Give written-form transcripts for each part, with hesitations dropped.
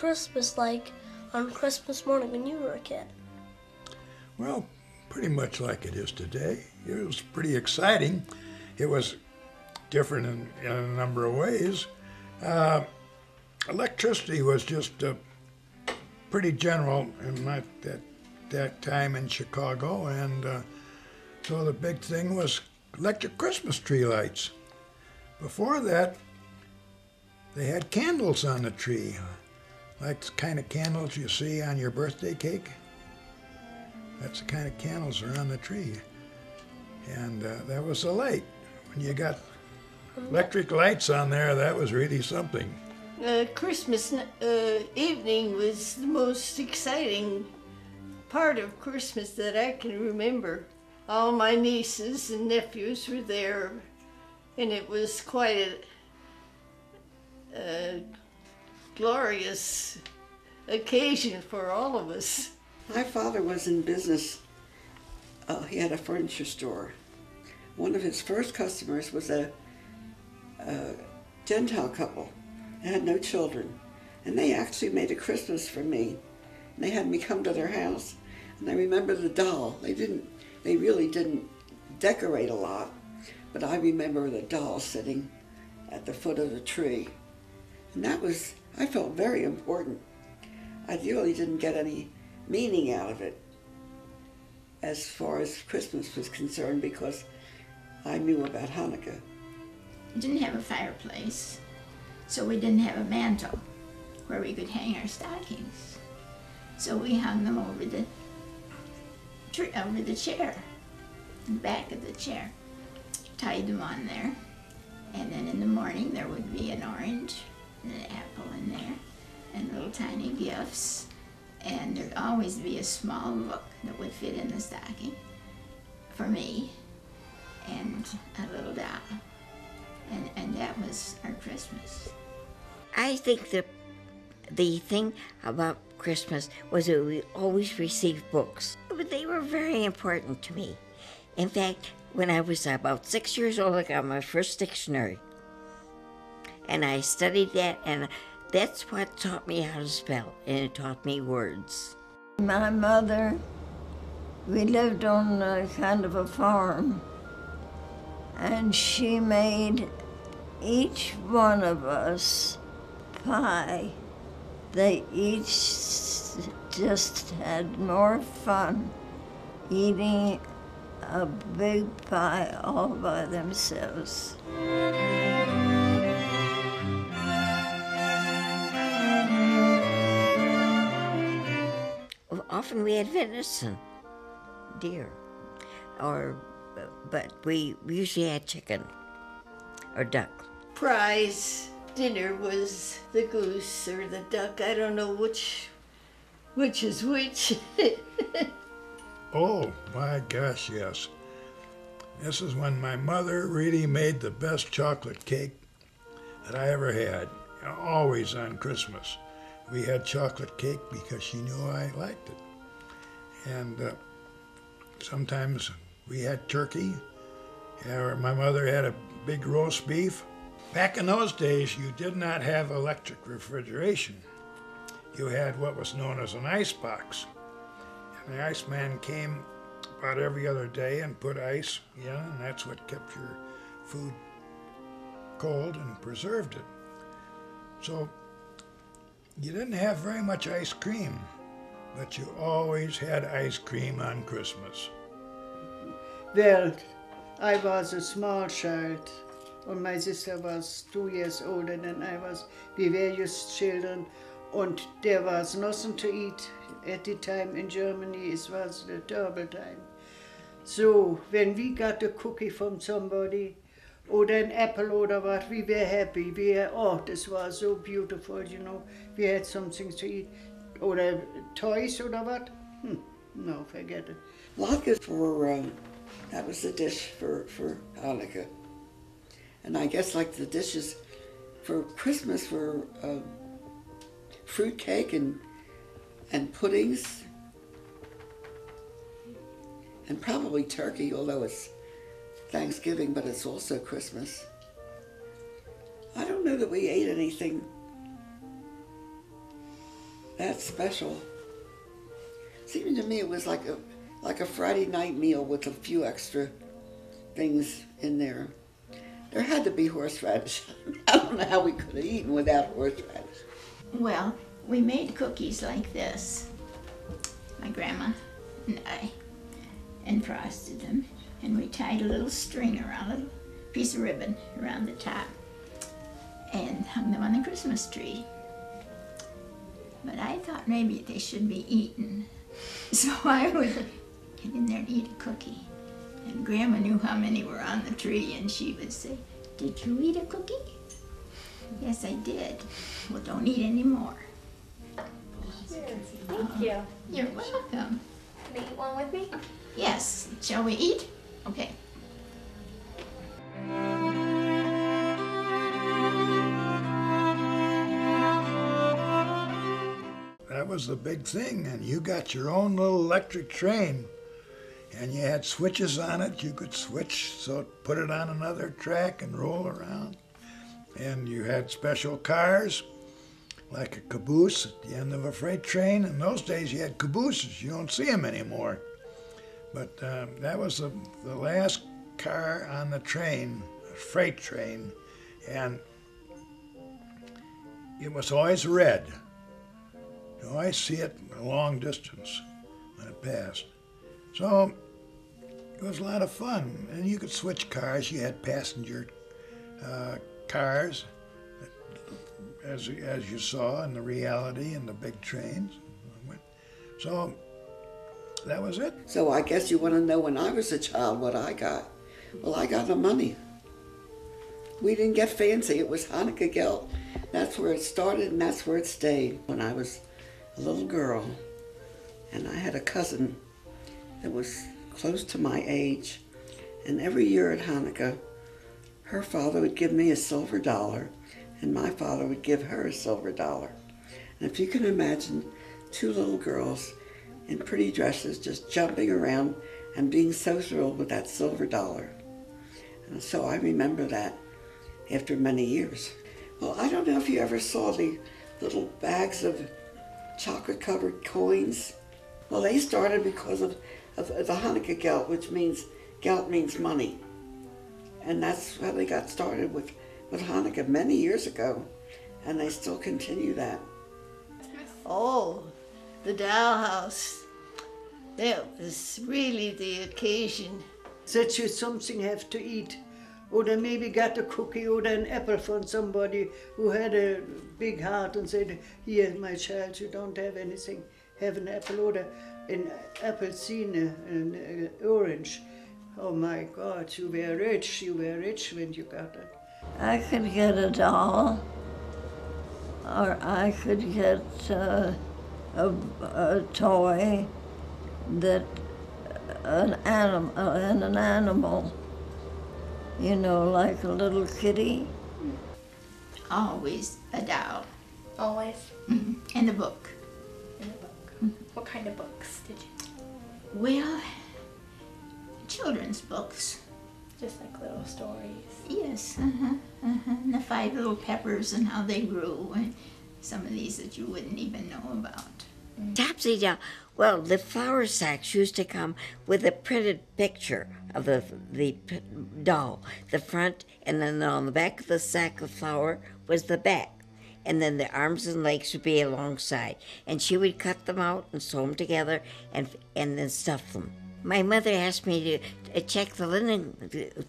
Christmas like on Christmas morning when you were a kid? Well, pretty much like it is today. It was pretty exciting. It was different in a number of ways. Electricity was just pretty general in that time in Chicago, and so the big thing was electric Christmas tree lights. Before that, they had candles on the tree, like the kind of candles you see on your birthday cake. That's the kind of candles that are on the tree. And that was the light. When you got electric lights on there, that was really something. Christmas evening was the most exciting part of Christmas that I can remember. All my nieces and nephews were there, and it was quite a glorious occasion for all of us. My father was in business. He had a furniture store. One of his first customers was a Gentile couple. They had no children. And they actually made a Christmas for me. And they had me come to their house. And I remember the doll. They really didn't decorate a lot, but I remember the doll sitting at the foot of the tree. And I felt very important. I really didn't get any meaning out of it as far as Christmas was concerned because I knew about Hanukkah. We didn't have a fireplace, so we didn't have a mantle where we could hang our stockings. So we hung them over the chair, the back of the chair, tied them on there, and then in the morning there would be an orange and an apple in there, and little tiny gifts, and there'd always be a small book that would fit in the stocking for me, and a little doll, and that was our Christmas. I think the thing about Christmas was that we always received books. But they were very important to me. In fact, when I was about 6 years old, I got my first dictionary. And I studied that, and that's what taught me how to spell, and it taught me words. My mother, we lived on a kind of a farm, and she made each one of us pie. They each just had more fun eating a big pie all by themselves. Often we had venison, deer, but we usually had chicken or duck. Prize dinner was the goose or the duck. I don't know which is which. Oh, my gosh, yes. This is when my mother really made the best chocolate cake that I ever had, always on Christmas. We had chocolate cake because she knew I liked it. And sometimes we had turkey. My mother had a big roast beef. Back in those days, you did not have electric refrigeration. You had what was known as an ice box. And the iceman came about every other day and put ice in, and that's what kept your food cold and preserved it. So you didn't have very much ice cream, but you always had ice cream on Christmas. Well, I was a small child, and my sister was 2 years older than I was. We were just children, and there was nothing to eat at the time in Germany. It was a terrible time. So when we got a cookie from somebody, or an apple or what, we were happy. Oh, this was so beautiful, you know. We had something to eat. Or toys or what? No, forget it. Latkes for, that was the dish for Hanukkah. And I guess like the dishes for Christmas were fruit cake and puddings. And probably turkey, although it's Thanksgiving, but it's also Christmas. I don't know that we ate anything That's special. Seemed to me it was like a Friday night meal with a few extra things in there. There had to be horseradish. I don't know how we could have eaten without horseradish. Well, we made cookies like this, my grandma and I, and frosted them. And we tied a little string around, a little piece of ribbon around the top, and hung them on the Christmas tree. But I thought maybe they should be eaten. So I would get in there and eat a cookie. And Grandma knew how many were on the tree, and she would say, "Did you eat a cookie?" "Yes, I did." "Well, don't eat any more." Thank you. You're welcome. Can I eat one with me? Yes. Shall we eat? Okay. That was the big thing, and you got your own little electric train, and you had switches on it. You could switch, so put it on another track and roll around. And you had special cars, like a caboose at the end of a freight train. In those days, you had cabooses. You don't see them anymore. But that was the last car on the train, a freight train, and it was always red. You always see it a long distance when it passed. So it was a lot of fun, and you could switch cars. You had passenger cars, as you saw in the reality in the big trains. So that was it. So I guess you want to know when I was a child what I got. Well, I got the money. We didn't get fancy. It was Hanukkah gelt. That's where it started and that's where it stayed. When I was a little girl, and I had a cousin that was close to my age, and every year at Hanukkah, her father would give me a silver dollar, and my father would give her a silver dollar. And if you can imagine two little girls in pretty dresses just jumping around and being so thrilled with that silver dollar. And so I remember that after many years. Well, I don't know if you ever saw the little bags of chocolate-covered coins. Well, they started because of the Hanukkah gelt, which means, gelt means money. And that's how they got started with Hanukkah many years ago, and they still continue that. Oh, the dollhouse. That was really the occasion. That you something have to eat. Or maybe got a cookie or an apple from somebody who had a big heart and said, "Here, my child, you don't have anything. Have an apple or an appleseed, an orange." Oh my God, you were rich. You were rich when you got it. I could get a doll, or I could get a toy that an animal, you know, like a little kitty. Always a doll. Always And a book. in the book. What kind of books did you? Well, children's books. Just like little stories. Yes, And the 5 little peppers and how they grew, and some of these that you wouldn't even know about. Topsy doll. Well, the flour sacks used to come with a printed picture of the doll, the front, and then on the back of the sack of flour was the back. And then the arms and legs would be alongside. And she would cut them out and sew them together and then stuff them. My mother asked me to check the linen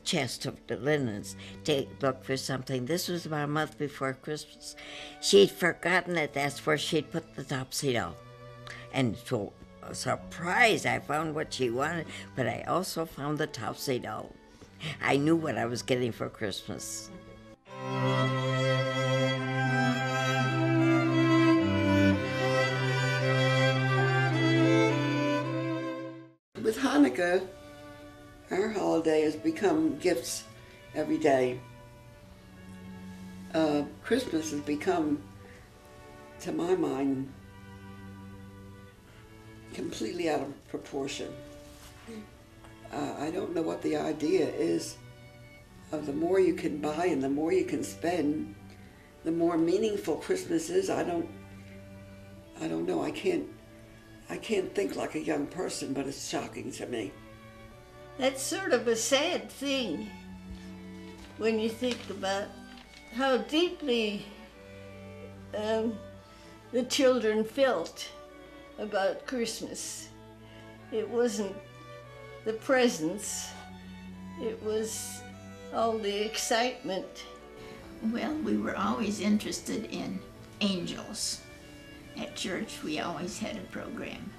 chest of the linens to look for something. This was about a month before Christmas. She'd forgotten that that's where she'd put the Topsy doll. And so, surprised, I found what she wanted, but I also found the Topsy doll. I knew what I was getting for Christmas. With Hanukkah, our holiday has become gifts every day. Christmas has become, to my mind, completely out of proportion. I don't know what the idea is of the more you can buy and the more you can spend, the more meaningful Christmas is. I I don't know, I can't think like a young person, but it's shocking to me. That's sort of a sad thing when you think about how deeply the children felt about Christmas. It wasn't the presents, it was all the excitement. Well, we were always interested in angels. At church, we always had a program,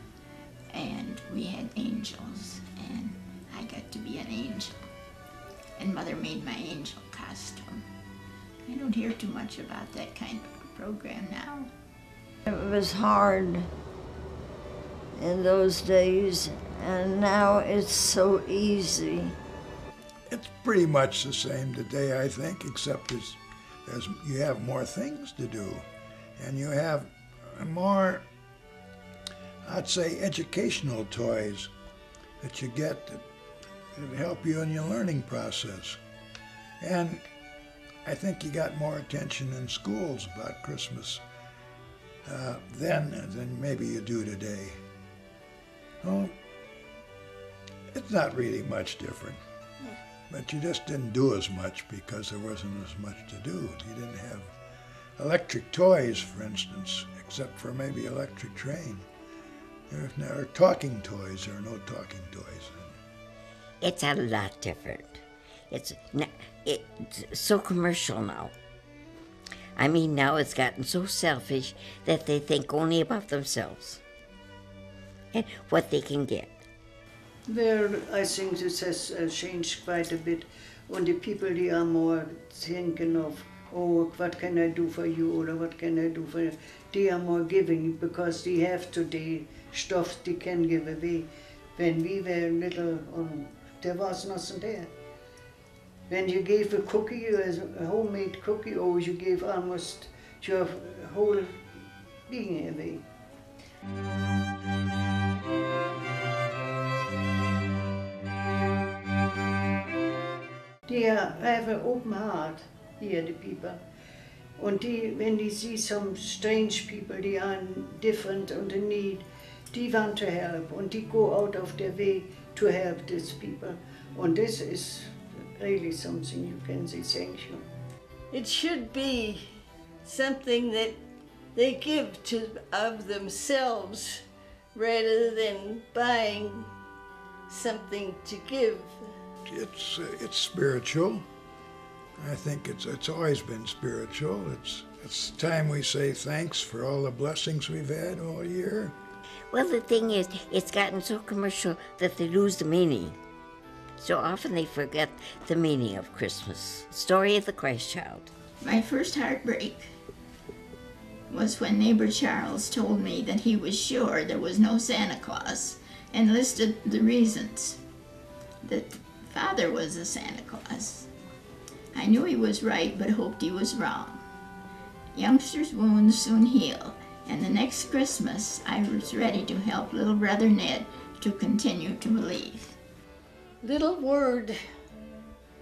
and we had angels, and I got to be an angel. And Mother made my angel costume. I don't hear too much about that kind of program now. It was hard in those days, and now it's so easy. It's pretty much the same today, I think, except you have more things to do, and you have more, I'd say, educational toys that you get that help you in your learning process. And I think you got more attention in schools about Christmas then than maybe you do today. Oh, it's not really much different. But you just didn't do as much because there wasn't as much to do. You didn't have electric toys, for instance, except for maybe electric train. There are talking toys. There are no talking toys. It's a lot different. It's so commercial now. I mean, now it's gotten so selfish that they think only about themselves and what they can get. Well, I think this has changed quite a bit. And the people, they are more thinking of, oh, what can I do for you, or what can I do for you? They are more giving because they have today stuff they can give away. When we were little, there was nothing there. When you gave a cookie, a homemade cookie, or you gave almost your whole being away. They have an open heart here, the people. And when they see some strange people, they are different and in need, they want to help, and they go out of their way to help these people. And this is really something you can say thank you. It should be something that they give of themselves rather than buying something to give. It's spiritual. I think it's always been spiritual. It's time we say thanks for all the blessings we've had all year. Well, the thing is, it's gotten so commercial that they lose the meaning. So often they forget the meaning of Christmas. Story of the Christ Child. My first heartbreak was when neighbor Charles told me that he was sure there was no Santa Claus and listed the reasons. That Father was a Santa Claus. I knew he was right, but hoped he was wrong. Youngsters' wounds soon heal, and the next Christmas I was ready to help little brother Ned to continue to believe. Little word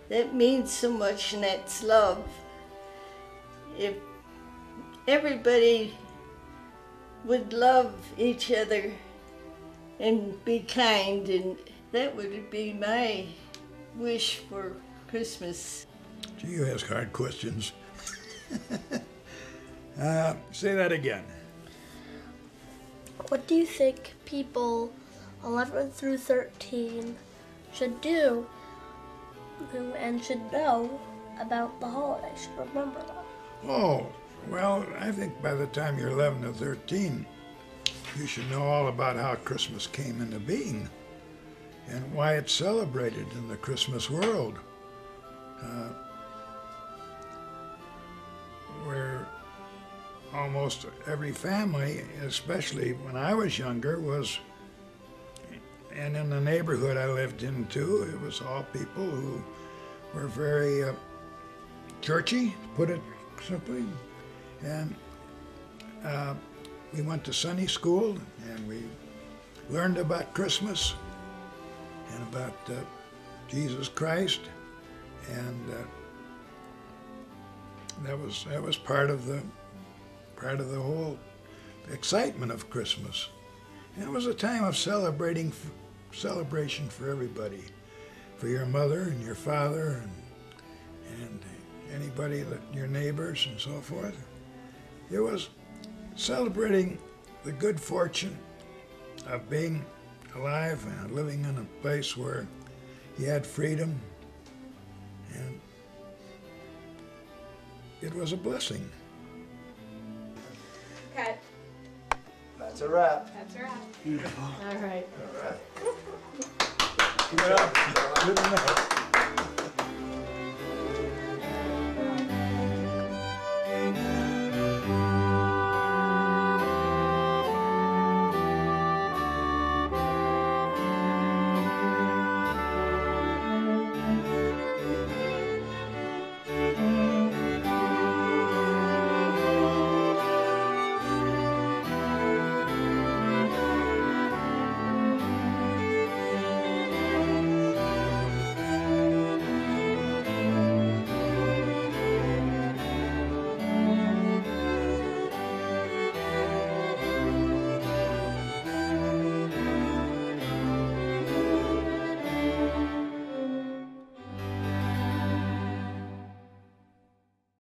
that means so much, and that's love. If everybody would love each other and be kind, and that would be my wish for Christmas. Gee, you ask hard questions. Say that again. What do you think people 11 through 13 should do and should know about the holiday, should remember that? Oh, well, I think by the time you're 11 or 13, you should know all about how Christmas came into being and why it's celebrated in the Christmas world. Where almost every family, especially when I was younger, and in the neighborhood I lived in too, it was all people who were very churchy, to put it simply. And we went to Sunday school and we learned about Christmas and about Jesus Christ, and that was part of the excitement of Christmas. And it was a time of celebration for everybody, for your mother and your father and anybody, your neighbors and so forth. It was celebrating the good fortune of being alive and living in a place where you had freedom, and it was a blessing. Okay. That's a wrap. That's a wrap. Beautiful. All right. All right. Good night.